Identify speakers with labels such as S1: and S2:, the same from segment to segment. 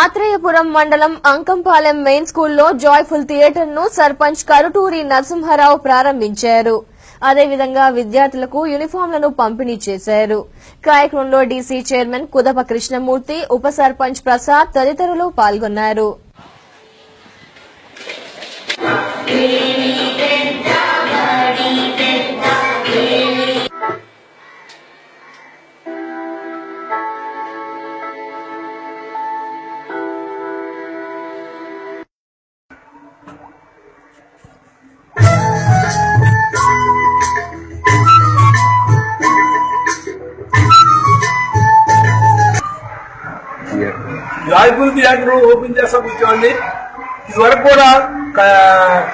S1: ఆత్రేయపురం మండలం అంకంపాలెం మెయిన్ స్కూల్లో joyful theatre ను సర్పంచ్ కరుటూరి నరసింహారావు ప్రారంభించారు. అదేవిధంగా విద్యార్థులకు యూనిఫాంలను పంపిణీ చేశారు. కార్యక్రమంలో డీసీ చైర్మన్ కుదప కృష్ణమూర్తి, ఉప సర్పంచ్ ప్రసాద్ తదితరులు పాల్గొన్నారు.
S2: జాయ్ఫుల్ థియేటర్ ఓపెన్ చేస్తాం కూర్చోండి. ఇదివరకు కూడా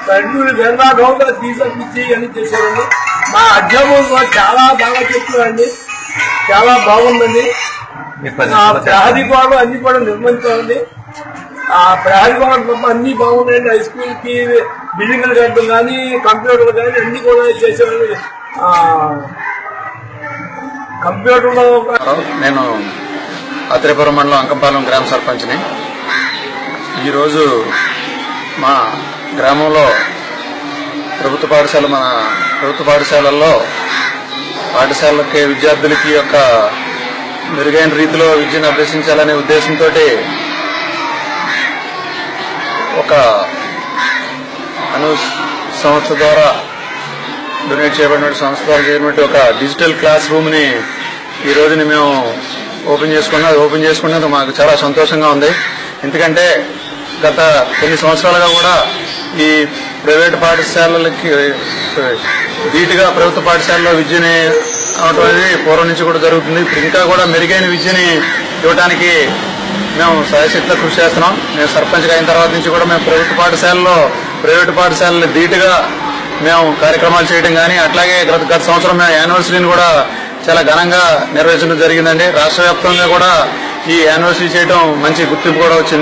S2: కర్నూలు గంగా గౌగా తీసుకొచ్చి అన్ని చేశారండి. మా అధ్యాపకులు చాలా బాగా చెప్తున్నారండి, చాలా బాగుందండి. ప్రహరీ గోడలు అన్ని కూడా నిర్మించాలండి. ఆ ప్రహరీ గోడలు అన్ని బాగున్నాయండి. హై స్కూల్ కి బిల్డింగ్లు కట్టడం కానీ, కంప్యూటర్లు కానీ అన్ని కూడా చేశారండి. కంప్యూటర్లో
S3: నేను ఆత్రేయపురం మండలం అంకంపాలెం గ్రామ సర్పంచ్ని. ఈరోజు మా గ్రామంలో ప్రభుత్వ పాఠశాలల్లో పాఠశాలకి విద్యార్థులకి యొక్క మెరుగైన రీతిలో విద్యను అభ్యసించాలనే ఉద్దేశంతో ఒక సంస్థ ద్వారా డొనేట్ చేయబడిన సంస్థ ద్వారా చేయబడిన ఒక డిజిటల్ క్లాస్ రూమ్ ని ఈ రోజుని మేము ఓపెన్ చేసుకున్నందుకు మాకు చాలా సంతోషంగా ఉంది. ఎందుకంటే గత కొన్ని సంవత్సరాలుగా కూడా ఈ ప్రైవేట్ పాఠశాలలకి ధీటుగా ప్రభుత్వ పాఠశాలలో విద్యని అవటం అనేది పూర్వం నుంచి కూడా జరుగుతుంది. ఇప్పుడు ఇంకా కూడా మెరుగైన విద్యని ఇవ్వడానికి మేము సాయశక్తిగా కృషి చేస్తున్నాం. మేము సర్పంచ్గా అయిన తర్వాత నుంచి కూడా మేము ప్రైవేటు పాఠశాలలో ధీటుగా మేము కార్యక్రమాలు చేయడం కానీ, అట్లాగే గత సంవత్సరం మేము యానివర్సరీని కూడా చాలా ఘనంగా నిర్వహించడం జరిగిందండి. రాష్ట్ర వ్యాప్తంగా కూడా ఈ యానివర్సరీ చేయడం మంచి గుర్తింపు కూడా వచ్చింది.